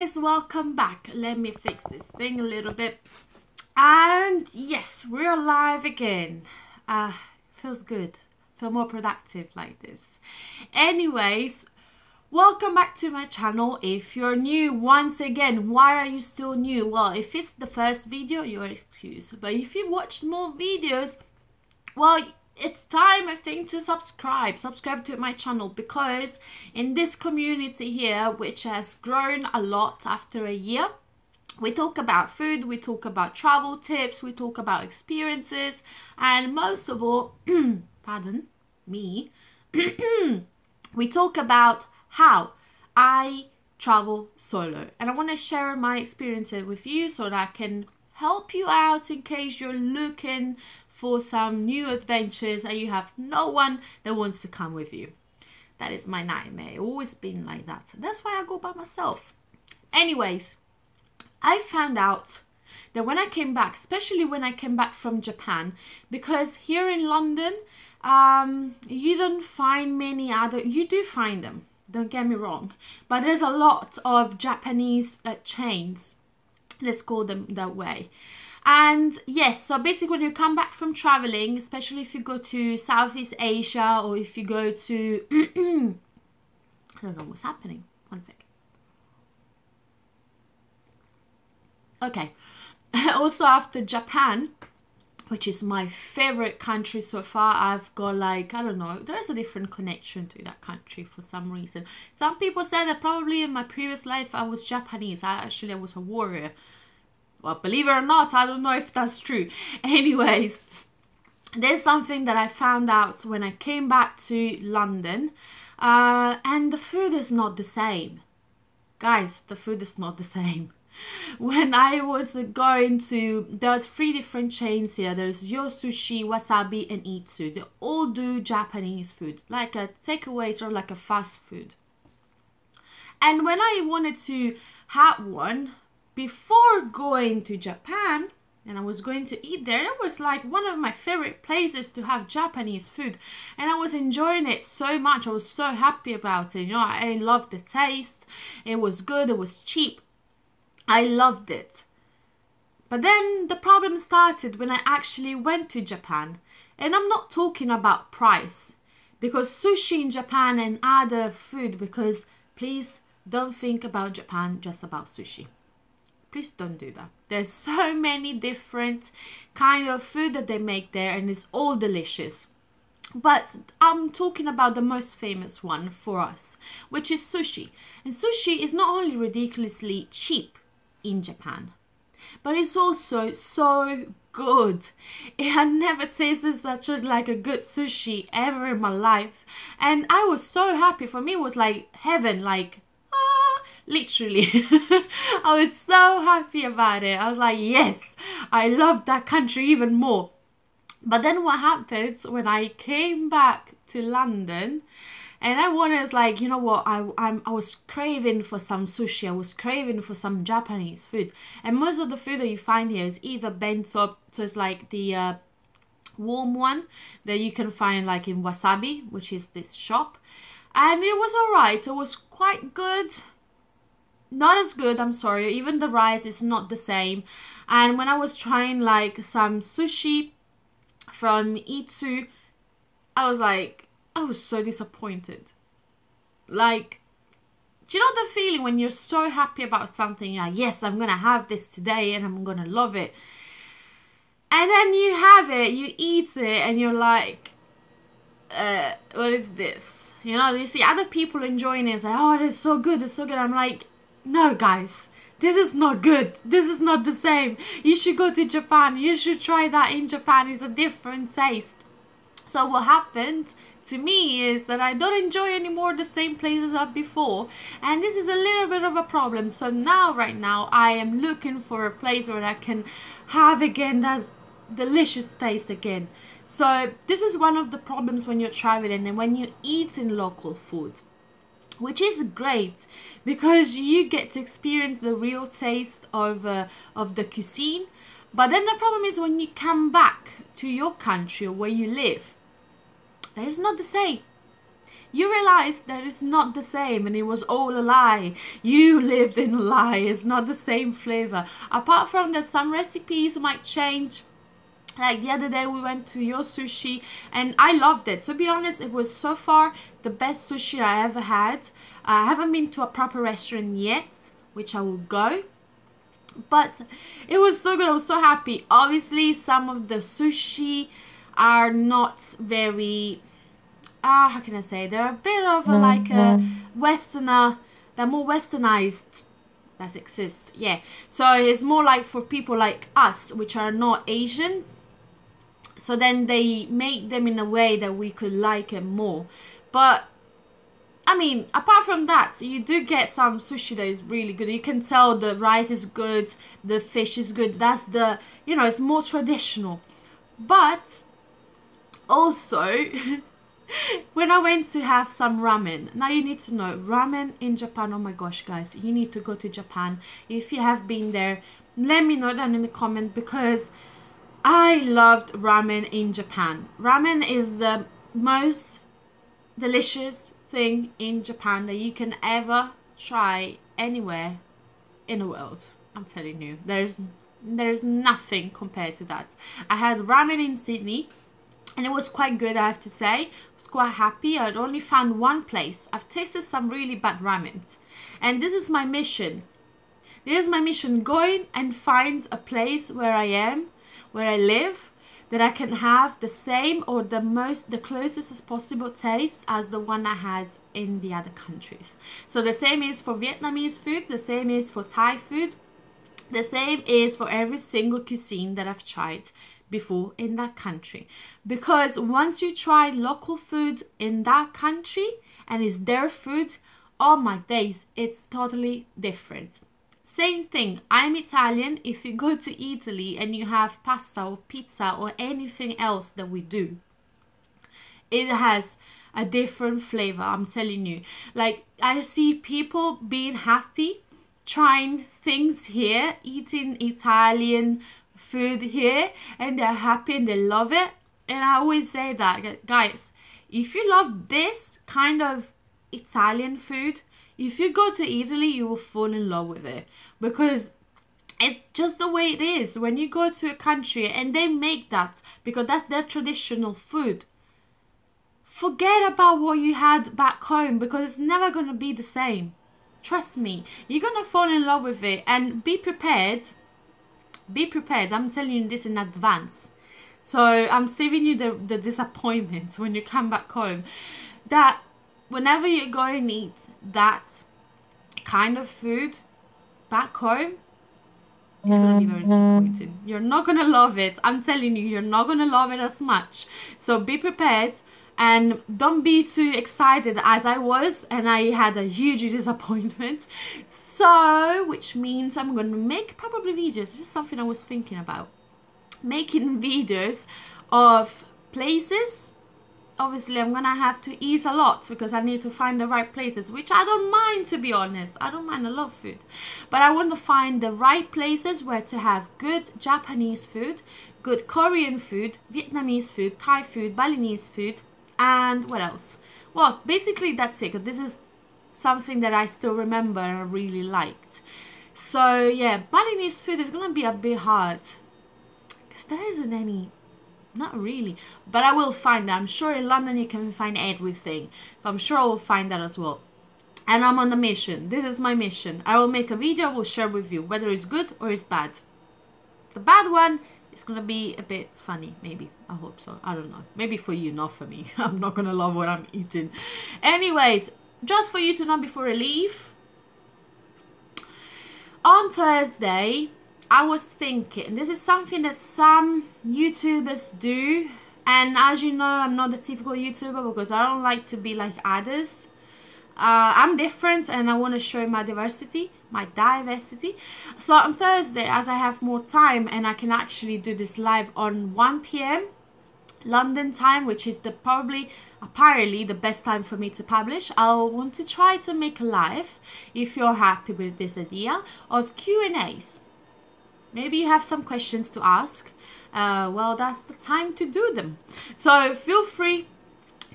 Guys, welcome back. Let me fix this thing a little bit. And yes, we're live again. Feels good. Feel more productive like this. Anyways, welcome back to my channel. If you're new, once again, why are you still new? Well, if it's the first video, you're excused. But if you watched more videos, well, it's time, I think, to subscribe to my channel, because in this community here, which has grown a lot after a year, we talk about food, we talk about travel tips, we talk about experiences, and most of all, pardon me, we talk about how I travel solo. And I want to share my experiences with you so that I can help you out in case you're looking for some new adventures and you have no one that wants to come with you. That is my nightmare. It's always been like that. That's why I go by myself. Anyways, I found out that when I came back, especially when I came back from Japan, because here in London, you don't find many other, you do find them, don't get me wrong, but there's a lot of Japanese chains, let's call them that way. And yes, so basically when you come back from traveling, especially if you go to Southeast Asia or if you go to I don't know what's happening, one second. Okay, also after Japan, which is my favorite country so far, I've got like, I don't know, there's a different connection to that country for some reason. Some people say that probably in my previous life I was Japanese. I was a warrior. Well, believe it or not, I don't know if that's true. Anyways, there's something that I found out when I came back to London, and the food is not the same. Guys, the food is not the same. When I was going to, there's 3 different chains here. There's Yo Sushi, Wasabi, and Itsu. They all do Japanese food, like a takeaway, sort of like a fast food. And when I wanted to have one, before going to Japan, and I was going to eat there, it was like one of my favorite places to have Japanese food, and I was enjoying it so much. I was so happy about it. You know, I loved the taste. It was good. It was cheap. I loved it. But then the problem started when I actually went to Japan, and I'm not talking about price, because sushi in Japan and other food, because please don't think about Japan just about sushi. Please don't do that. There's so many different kind of food that they make there, and it's all delicious. But I'm talking about the most famous one for us, which is sushi. And sushi is not only ridiculously cheap in Japan, but it's also so good. I had never tasted such a good sushi ever in my life, and I was so happy. For me, it was like heaven, like literally. I was so happy about it. I was like, yes, I love that country even more. But then what happened when I came back to London, and I wanted, like, you know what, I was craving for some sushi. I was craving for some Japanese food, and most of the food that you find here is either bento, so it's like the warm one that you can find like in Wasabi, which is this shop, and it was alright. It was quite good. Not as good, I'm sorry. Even the rice is not the same. And when I was trying like some sushi from Itsu, I was so disappointed. Like, do you know the feeling when you're so happy about something, you're like, yes, I'm gonna have this today and I'm gonna love it, and then you have it, you eat it, and you're like, what is this? You know, you see other people enjoying it, it's like, oh, it's so good, it's so good. I'm like, no guys, this is not good. This is not the same. You should go to Japan. You should try that in Japan. It's a different taste. So what happened to me is that I don't enjoy anymore the same places as before, and this is a little bit of a problem. So now, right now, I am looking for a place where I can have again that delicious taste again. So this is one of the problems when you're traveling and when you eat in local food, which is great because you get to experience the real taste of the cuisine. But then the problem is when you come back to your country or where you live, that is not the same. you realize that it's not the same and it was all a lie. You lived in a lie. It's not the same flavor. Apart from that, some recipes might change. Like the other day we went to your sushi and I loved it. To be honest, it was so far the best sushi I ever had. I haven't been to a proper restaurant yet, which I will go. But it was so good. I was so happy. Obviously, some of the sushi are not very, how can I say? They're a bit of like a Westerner. They're more westernized. That exists. Yeah. So it's more like for people like us, which are not Asians. So then they make them in a way that we could like it more. But I mean, apart from that, you do get some sushi that is really good. You can tell the rice is good, the fish is good. That's the, you know, it's more traditional. But also, when I went to have some ramen, now you need to know, ramen in Japan, oh my gosh, guys, you need to go to Japan. If you have been there, let me know down in the comment, because I loved ramen in Japan. Ramen is the most delicious thing in Japan that you can ever try anywhere in the world. I'm telling you, there's nothing compared to that. I had ramen in Sydney and it was quite good, I have to say. I was quite happy. I'd only found one place. I've tasted some really bad ramens, and this is my mission. This is my mission, going and find a place where I live, that I can have the same or the closest as possible taste as the one I had in the other countries. So the same is for Vietnamese food, the same is for Thai food, the same is for every single cuisine that I've tried before in that country. Because once you try local food in that country and it's their food, oh my days, it's totally different. Same thing, I'm Italian. If you go to Italy and you have pasta or pizza or anything else that we do, it has a different flavor, I'm telling you. Like, I see people being happy trying things here, eating Italian food here, and they're happy and they love it. And I always say that, guys, if you love this kind of Italian food, if you go to Italy, you will fall in love with it, because it's just the way it is. When you go to a country and they make that because that's their traditional food, forget about what you had back home, because it's never going to be the same. Trust me, you're going to fall in love with it. And be prepared. Be prepared. I'm telling you this in advance. So I'm saving you the disappointments when you come back home. That whenever you go and eat that kind of food back home, it's going to be very disappointing. You're not going to love it. I'm telling you, you're not going to love it as much. So be prepared and don't be too excited as I was, and I had a huge disappointment. So, which means I'm going to make probably videos. This is something I was thinking about. Making videos of places. Obviously, I'm gonna have to eat a lot because I need to find the right places, which I don't mind, to be honest. I don't mind, I love food. But I want to find the right places where to have good Japanese food, good Korean food, Vietnamese food, Thai food, Balinese food, and what else? Well, basically that's it. This is something that I still remember and I really liked. So yeah, Balinese food is gonna be a bit hard because there isn't any. Not really, but I will find that. I'm sure in London you can find everything, so I'm sure I will find that as well. And I'm on a mission. This is my mission. I will make a video, I will share with you whether it's good or it's bad. The bad one is gonna be a bit funny, maybe. I hope so. I don't know. Maybe for you, not for me. I'm not gonna love what I'm eating. Anyways, just for you to know before I leave, on Thursday I was thinking, this is something that some YouTubers do, and as you know, I'm not a typical YouTuber because I don't like to be like others. I'm different and I want to show my diversity. So on Thursday, as I have more time and I can actually do this live on 1 PM London time, which is apparently the best time for me to publish, I'll want to try to make a live, if you're happy with this idea, of Q&As. Maybe you have some questions to ask. Well, that's the time to do them. So feel free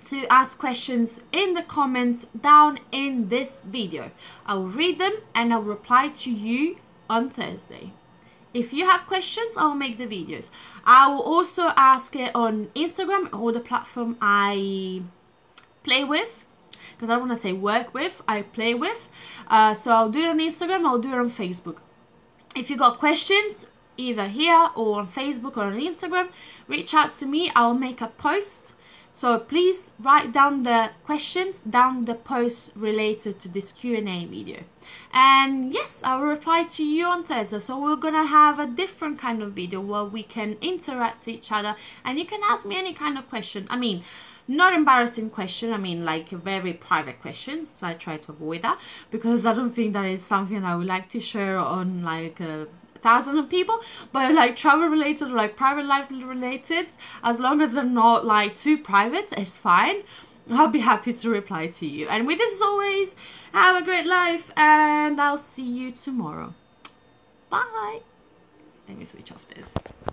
to ask questions in the comments down in this video. I will read them and I will reply to you on Thursday. If you have questions, I will make the videos. I will also ask it on Instagram or the platform I play with, because I don't want to say work with, I play with. So I'll do it on Instagram, I'll do it on Facebook. If you got questions, either here or on Facebook or on Instagram, reach out to me. I'll make a post. So please write down the questions down the post related to this Q&A video. And yes, I will reply to you on Thursday. So we're gonna have a different kind of video where we can interact with each other and you can ask me any kind of question. I mean, not embarrassing question, I mean like very private questions. So I try to avoid that because I don't think that is something I would like to share on like thousands of people, but like travel related or like private life related, as long as they're not like too private, it's fine. I'll be happy to reply to you. And with this, as always, have a great life and I'll see you tomorrow. Bye. Let me switch off this.